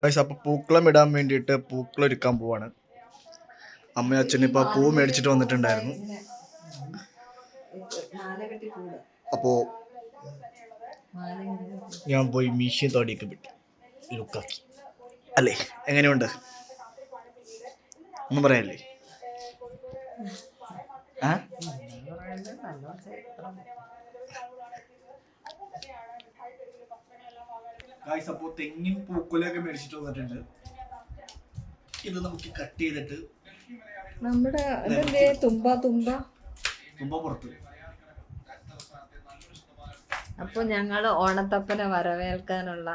Guys അപ്പോൾ പൂക്കളം ഇടാൻ വേണ്ടിയിട്ട് പൂക്കളം ഒരുക്കാൻ പോവാണ്. അമ്മയും അച്ഛനും ഇപ്പോൾ പൂ മേടിച്ചിട്ട് വന്നിട്ടുണ്ടായിരുന്നു. അപ്പോൾ ഞാൻ പോയി മീശയും തോടിയൊക്കെ വിട്ടു ലുക്കാക്കി. അല്ലേ, എങ്ങനെയുണ്ട് ഒന്നും പറയാല്ലേ? ഗൈസ് അപ്പോൾ തെങ്ങിൻ പൂക്കുലൊക്കെ മേടിച്ചിട്ട് വന്നിട്ടുണ്ട്. ഇത് നമുക്ക് കട്ട് ചെയ്തിട്ട് നമ്മുടെ തുമ്പ പുറത്ത്. അപ്പോൾ ഞങ്ങൾ ഓണത്തപ്പനെ വരവേൽക്കാനുള്ള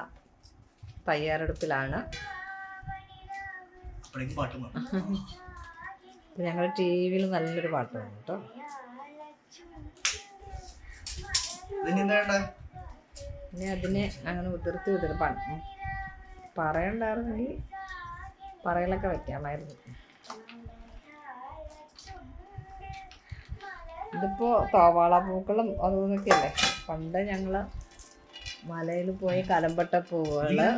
തയ്യാറെടുപ്പിലാണ്. ഞങ്ങൾ ടി വിയിൽ നല്ലൊരു പാട്ടാണ് കേട്ടോ. ഇനി അതിനെ അങ്ങനെ ഉതിർത്തി പറയണ്ടായിരുന്നെങ്കിൽ പറയലൊക്കെ വെക്കാമായിരുന്നു. ഇതിപ്പോ തോവാള പൂക്കളും അതൊന്നൊക്കെയല്ലേ പണ്ട് ഞങ്ങള് മലയിൽ പോയി കലമ്പട്ട പൂവുകള്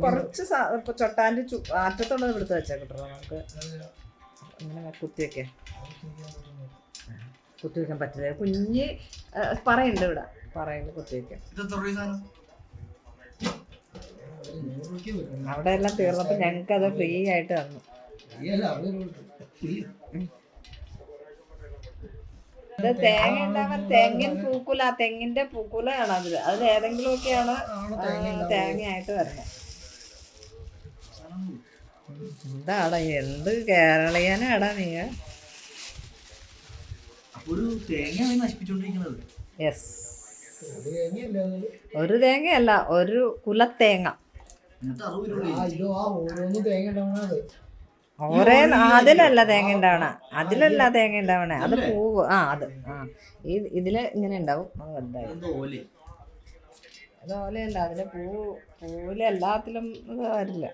കുറച്ച് ഇപ്പൊ ചൊട്ടാൻ്റെ അറ്റത്തുള്ളത് എടുത്ത് വെച്ചേക്കട്ടോ. നമുക്ക് ഇങ്ങനെ കുത്തി വെക്കാൻ പറ്റില്ല. കുഞ്ഞ് പറയുന്നുണ്ട് ഇവിടെ, പറയുന്നുണ്ട് കുത്തി വെക്കാൻ. അവിടെ എല്ലാം തീർന്നപ്പോൾ ഞങ്ങൾക്ക് അത് ഫ്രീ ആയിട്ട് തന്നു. ഇത് തേങ്ങ ഉണ്ടാവാൻ തെങ്ങിൻ പൂക്കുല, തെങ്ങിന്റെ പൂക്കുലയാണ് അതിൽ ഏതെങ്കിലും ഒക്കെയാണ് തേങ്ങയായിട്ട് വരുന്നത്. എന്താടാ എന്ത് കേരളീയനാടാ നീ? യെസ്, ഒരു തേങ്ങയല്ല, ഒരു കുലത്തേങ്ങ. അതിലല്ല തേങ്ങ ഉണ്ടാവണ, അത് പൂവ്. അത് ഇതില് ഇങ്ങനെ ഉണ്ടാവും. അത് ഓലയല്ല, അതിലെ പൂവില് എല്ലാത്തിലും ഇത് വരില്ല.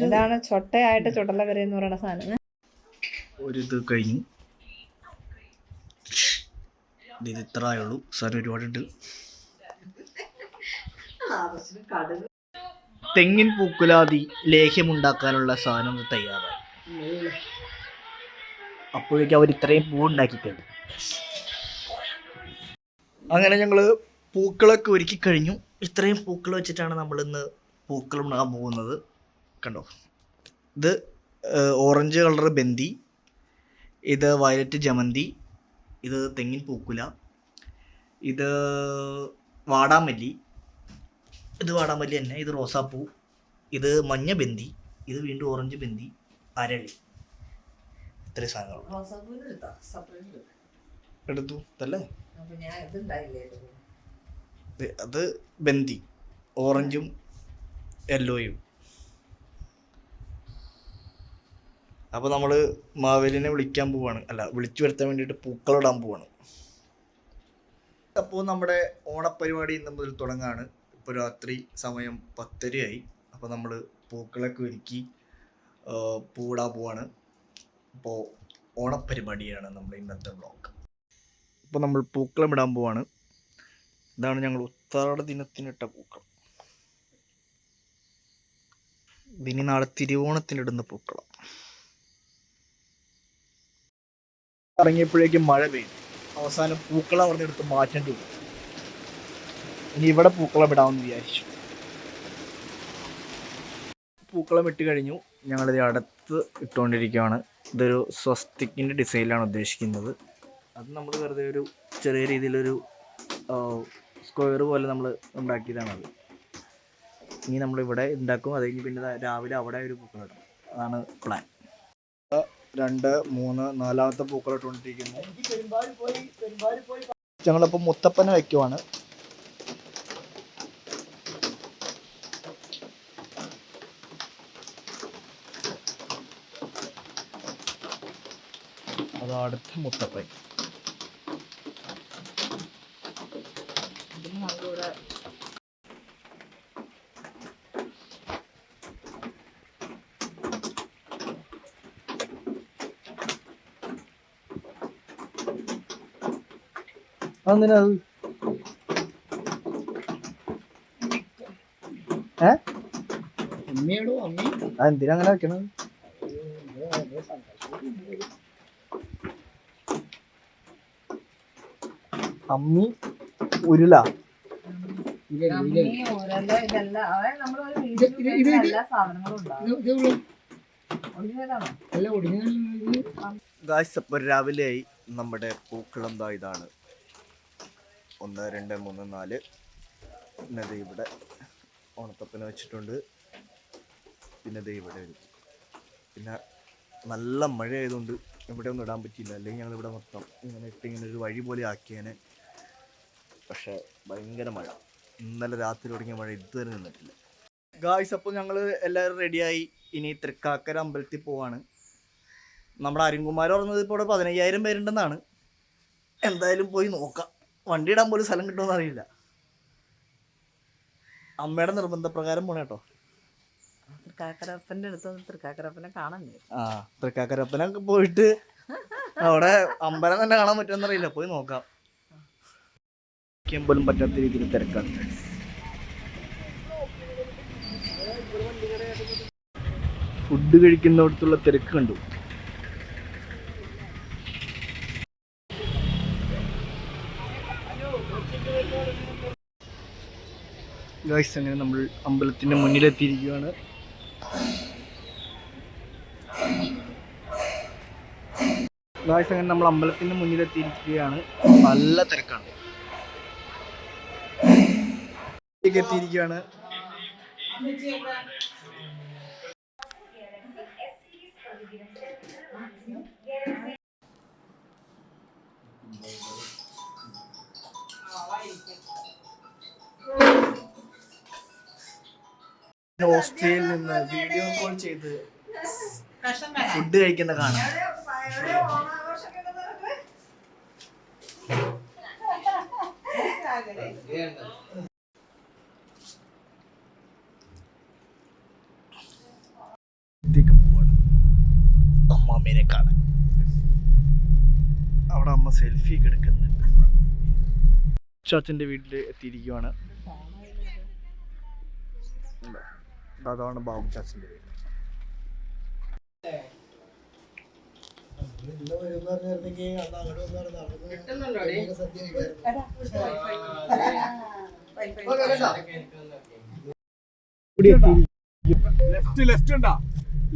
ഇതാണ് ചൊട്ടയായിട്ട് ചുടല വരെ എന്ന് പറയുന്ന സാധനം. ഒരിത് കഴിഞ്ഞു, ഇത് ഇത്ര ആയുള്ളൂ. സാധനം ഒരുപാടുണ്ട്. തെങ്ങിൻ പൂക്കുലാതി ലേഹ്യമുണ്ടാക്കാനുള്ള സാധനം തയ്യാറായി. അപ്പോഴേക്കും അവർ ഇത്രയും പൂ ഉണ്ടാക്കി കഴിഞ്ഞു. അങ്ങനെ ഞങ്ങൾ പൂക്കളൊക്കെ ഒരുക്കി കഴിഞ്ഞു. ഇത്രയും പൂക്കൾ വെച്ചിട്ടാണ് നമ്മളിന്ന് പൂക്കളം ഇടാൻ പോകുന്നത്. കണ്ടോ, ഇത് ഓറഞ്ച് കളർ ബന്ദി, ഇത് വയലറ്റ് ജമന്തി, ഇത് തെങ്ങിൻ പൂക്കുല, ഇത് വാടാമല്ലി, ഇത് വാടാമല്ലി തന്നെ, ഇത് റോസാപ്പൂ, ഇത് മഞ്ഞ ബന്ദി, ഇത് വീണ്ടും ഓറഞ്ച് ബന്ദി, അരളി. ഇത്രയും സാധനങ്ങൾ എടുത്തു അല്ലേ. അത് ബന്ദി, ഓറഞ്ചും യെല്ലോയും. അപ്പോൾ നമ്മൾ മാവേലിനെ വിളിക്കാൻ പോവാണ്, വിളിച്ചു വരുത്താൻ വേണ്ടിയിട്ട് പൂക്കളിടാൻ പോവാണ്. അപ്പോൾ നമ്മുടെ ഓണപ്പരിപാടി ഇന്ന് മുതൽ തുടങ്ങാണ്. ഇപ്പോൾ രാത്രി സമയം 10:30 അപ്പോൾ നമ്മൾ പൂക്കളൊക്കെ ഒരുക്കി പൂടാൻ പോവാണ്. അപ്പോൾ ഓണപ്പരിപാടിയാണ് നമ്മുടെ ഇന്നത്തെ വ്ളോഗ്. ഇപ്പോൾ നമ്മൾ പൂക്കളം ഇടാൻ പോവാണ്. ഇതാണ് ഞങ്ങൾ ഉത്രാട ദിനത്തിനിട്ട പൂക്കളം. ഇതിനി നാളെ തിരുവോണത്തിനിടുന്ന പൂക്കളം. ഇറങ്ങിയപ്പോഴേക്കും മഴ പെയ്തു. അവസാനം പൂക്കളം പറഞ്ഞെടുത്ത് മാറ്റേണ്ടി വന്നു. ഇനി ഇവിടെ പൂക്കളം ഇടാമെന്ന് വിചാരിച്ചു. പൂക്കളം ഇട്ട് കഴിഞ്ഞു. ഞങ്ങളിത് അടുത്ത് ഇട്ടുകൊണ്ടിരിക്കുകയാണ്. ഇതൊരു സ്വസ്തിക്കിൻ്റെ ഡിസൈനിലാണ് ഉദ്ദേശിക്കുന്നത്. അത് നമ്മൾ വെറുതെ ഒരു ചെറിയ രീതിയിലൊരു സ്ക്വയർ പോലെ നമ്മൾ ഉണ്ടാക്കിയതാണത്. ഇനി നമ്മളിവിടെ ഉണ്ടാക്കും. അത് കഴിഞ്ഞ് പിന്നെ രാവിലെ അവിടെ ഒരു പൂക്കളം ഇടും. അതാണ് പ്ലാൻ. 2, 3, 4ാമത്തെ പൂക്കളം ഇട്ടുകൊണ്ടിരിക്കുന്നു. ഞങ്ങളിപ്പോൾ മുത്തപ്പനെ വയ്ക്കുവാണ്. അത് അടുത്ത മുത്തപ്പൻ. അതെന്തിനാ അത്? അതെന്തിനാ അങ്ങനെ വെക്കണത്? അമ്മി ഉരുള ഗായ്സ്. അപ്പോൾ രാവിലെയായി. നമ്മുടെ പൂക്കളം ദാ ഇതാണ്. 1 2 3 4. പിന്നെ ദേ ഇവിടെ ഓണത്തപ്പന വെച്ചിട്ടുണ്ട്. പിന്നെ ദേ ഇവിടെ ഒരു, പിന്നെ നല്ല മഴ ആയതുകൊണ്ട് ഇവിടെ ഒന്നും ഇടാൻ പറ്റിയില്ല. അല്ലെങ്കിൽ ഞങ്ങളിവിടെ മൊത്തം ഇങ്ങനെ ഇട്ട് ഇങ്ങനെ ഒരു വഴി പോലെ ആക്കിയേനെ. പക്ഷേ ഭയങ്കര മഴ. ഇന്നലെ രാത്രി തുടങ്ങിയ മഴ ഇതുവരെ നിന്നിട്ടില്ല. ഗായ്സ്, അപ്പോൾ ഞങ്ങൾ എല്ലാവരും റെഡിയായി. ഇനി തൃക്കാക്കര അമ്പലത്തിൽ പോവാണ്. നമ്മുടെ അരുൺകുമാർ പറഞ്ഞത് ഇപ്പോൾ ഇവിടെ 15,000 പേരുണ്ടെന്നാണ്. എന്തായാലും പോയി നോക്കാം. വണ്ടി ഇടാൻ പോലും സ്ഥലം കിട്ടുമെന്ന് അറിയില്ല. അമ്മയുടെ നിർബന്ധപ്രകാരം പോണേ കേട്ടോ. തൃക്കാക്കരപ്പൻ്റെ അടുത്ത് തൃക്കാക്കരപ്പനെ കാണണ്ടേ? തൃക്കാക്കരപ്പനൊക്കെ പോയിട്ട് അവിടെ അമ്പലം തന്നെ കാണാൻ പറ്റുമെന്നറിയില്ല. പോയി നോക്കാം. പോലും പറ്റാത്ത രീതിയിൽ തിരക്കാണ്. ഫുഡ് കഴിക്കുന്നിടത്തുള്ള തിരക്ക് കണ്ടു. ഗായ്സ്, അങ്ങനെ നമ്മൾ അമ്പലത്തിന്റെ മുന്നിലെത്തിയിരിക്കുകയാണ്. ഗായ്സ്, അങ്ങനെ നമ്മൾ അമ്പലത്തിന്റെ മുന്നിലെത്തിയിരിക്കുകയാണ്. നല്ല തിരക്കാണ്. എത്തിയിരിക്കുകയാണ്. ഓസ്ട്രേലിയയിൽ നിന്ന് വീഡിയോ കോൾ ചെയ്ത് ഫുഡ് കഴിക്കുന്ന കാണാം. അമ്മാമ്മേനെ കാണാൻ. അവിടെ അമ്മ സെൽഫി എടുക്കുന്നുണ്ട്. ചാച്ചൻ്റെ വീട്ടിൽ എത്തിയിരിക്കുവാണ്. അതാണ് ബാബു ചാച്ചൻ്റെ വീട്.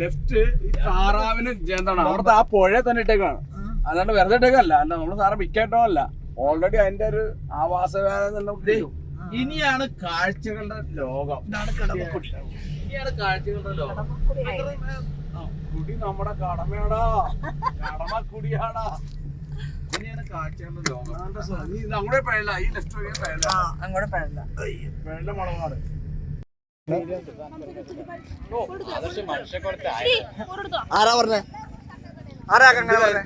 ലെഫ്റ്റ് താറാവിന് എന്താണ് അവിടുത്തെ ആ പുഴ തന്നെ ഇട്ടേക്കാണ്. അല്ലാണ്ട് വെറുതെ ഇട്ടേക്കല്ല. അല്ല നമ്മള് സാറ് വിൽക്കാട്ടോ അല്ല. ഓൾറെഡി അതിന്റെ ഒരു ആവാസവ്യവസ്ഥ. ഇനിയാണ് കാഴ്ചകളുടെ ലോകം. ഇനിയാണ് കാഴ്ചകളുടെ ലോകം. കുടി നമ്മുടെ കടമയാടാ. കടമക്കുടിയാടാ. ഇനിയാണ് കാഴ്ചകളുടെ ലോകം. അങ്ങോട്ടേ പഴല്ല. ഈ ലെഫ്റ്റ് വഴിയെ പഴല്ല. അങ്ങോട്ട് പഴല്ല. പഴല്ല മുളകാട്. ആരാ പറഞ്ഞേ? ആരാ അങ്ങനെ പറഞ്ഞേ?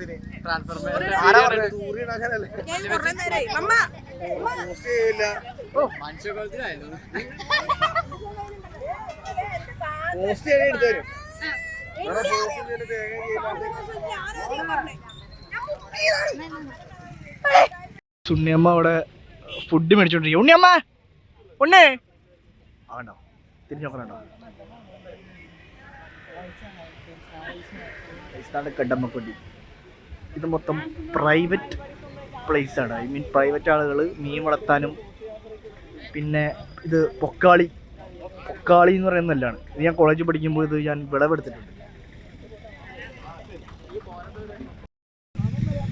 സുണ്ണിയമ്മ അവിടെ ഫുഡ് മേടിച്ചോണ്ടിരിക്കും. ഉണ്ണിയമ്മ, ഉണ്ണേ ആണോ? തിരിഞ്ഞോക്കണോ? കടമ്മക്കൊടി. ഇത് മൊത്തം പ്രൈവറ്റ് പ്ലേസ് ആണ്. ഐ മീൻ പ്രൈവറ്റ് ആളുകൾ മീൻ വളർത്താനും പിന്നെ ഇത് പൊക്കാളി എന്ന് പറയുന്ന നെല്ലാണ്. ഇത് ഞാൻ കോളേജിൽ പഠിക്കുമ്പോൾ ഇത് ഞാൻ വിളവെടുത്തിട്ടുണ്ട്.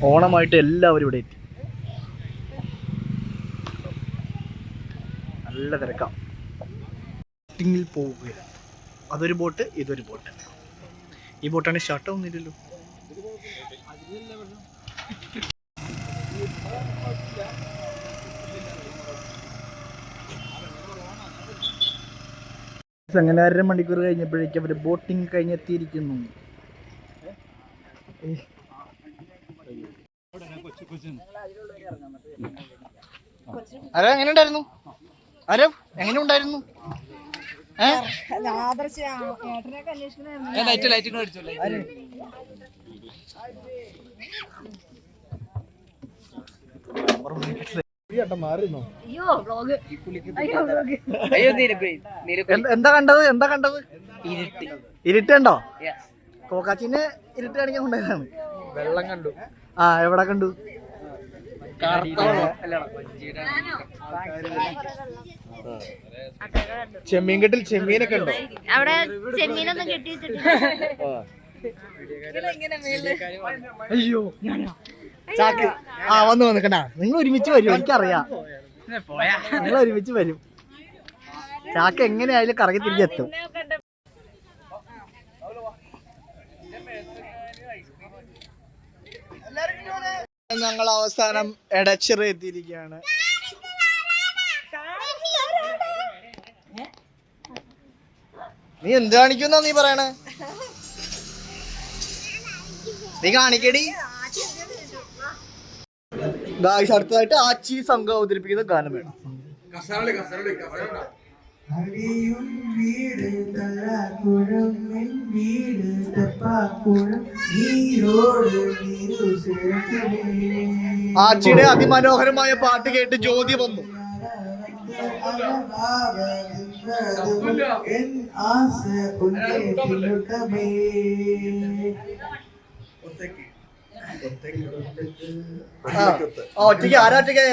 ഓണമായിട്ട് എല്ലാവരും ഇവിടെ എത്തി. നല്ല തിരക്കാം. ബോട്ടിങ്ങിൽ പോവുകയാണ്. അതൊരു ബോട്ട്, ഇതൊരു ബോട്ട്. ഈ ബോട്ടാണ് സ്റ്റാർട്ടാവുന്നില്ലല്ലോ. അങ്ങനെ 1.5 മണിക്കൂർ കഴിഞ്ഞപ്പോഴേക്കും അവർ ബോട്ടിങ് കഴിഞ്ഞെത്തിയിരിക്കുന്നു. എങ്ങനെ ഉണ്ടായിരുന്നു? എങ്ങനെ ഉണ്ടായിരുന്നു? എന്താ കണ്ടത് ഇരുട്ട് കണ്ടോ? കോക്കാച്ചിനെ ഇരുട്ട് കാണിക്കാൻ കൊണ്ടുപോയതാണ്. വെള്ളം കണ്ടു. ആ എവിടെ കണ്ടു? ചെമ്മീൻകെട്ടിൽ ചെമ്മീനൊക്കെ ഉണ്ടോ? അവിടെ ചെമ്മീനൊന്നും കിട്ടിയിട്ടില്ല. അയ്യോ ചാക്ക് വന്നു കണ്ട. നിങ്ങൾ ഒരുമിച്ച് വരും, എനിക്കറിയാം. നിങ്ങൾ ഒരുമിച്ച് വരും. ചാക്ക് എങ്ങനെയായാലും കറങ്ങി തിരിച്ചെത്തും. ഞങ്ങൾ അവസാനം എടച്ചിറ എത്തിയിരിക്കുകയാണ്. നീ എന്ത് കാണിക്കുന്നാ നീ പറയണേ? നീ കാണിക്കടി. ഗായ്സ് അടുത്തതായിട്ട് ആച്ചി സംഘം അവതരിപ്പിക്കുന്ന ഗാനം വേണം. ആച്ചിയുടെ അതിമനോഹരമായ പാട്ട് കേട്ട് ജ്യോതി വന്നു. ഒറ്റയ്ക്ക് ആരാ ഒറ്റയ്ക്ക്?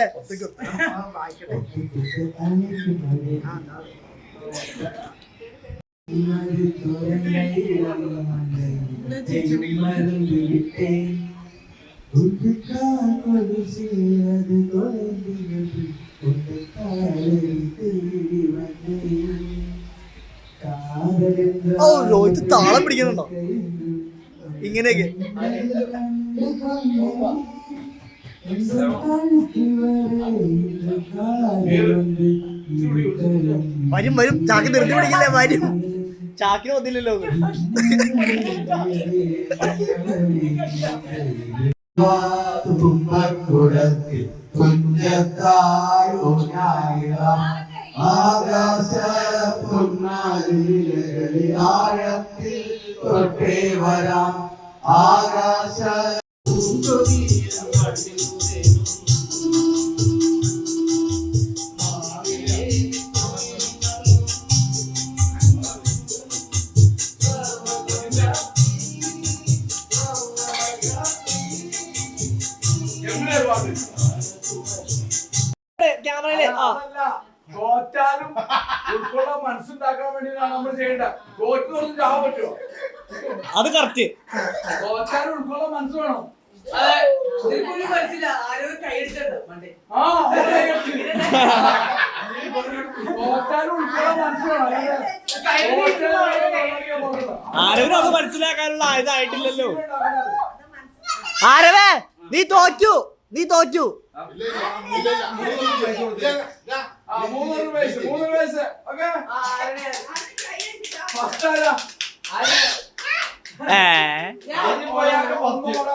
ഓ ലോഹിത് താളം പിടിക്കുന്നുണ്ടോ? ഇങ്ങനെയൊക്കെ വരും. ചാക്കി നിർത്തി പിടിക്കില്ലേ? വരും. ചാക്കിന് വന്നില്ലല്ലോ. ആകാശ ആഴത്തിൽ തൊട്ടേ വരാം. ആകാശ തോറ്റാലും ഉൾക്കൊള്ളാൻ മനസ്സുണ്ടാക്കാൻ വേണ്ടിയാണ് നമ്മൾ ചെയ്യേണ്ടത്. തോറ്റു കുറച്ച് ചാവാൻ പറ്റുമോ? അത് കറക്റ്റ്. തോറ്റാലും ഉൾക്കൊള്ളാൻ മനസ്സ് വേണം. മനസ്സില്ല ആരോ കൈയടിച്ചോ മണ്ടേ. തോറ്റാലും ഉൾക്കൊള്ളാൻ മനസ്സ് വേണം. ആരവരും അത് മനസ്സിലാക്കാനുള്ള ആയതായിട്ടില്ലല്ലോ. ആരവേ നീ തോറ്റു. 3 വയസ്സ് ഓക്കെ. ഫസ്റ്റ് ആരാ? ഒന്ന് പോടാ.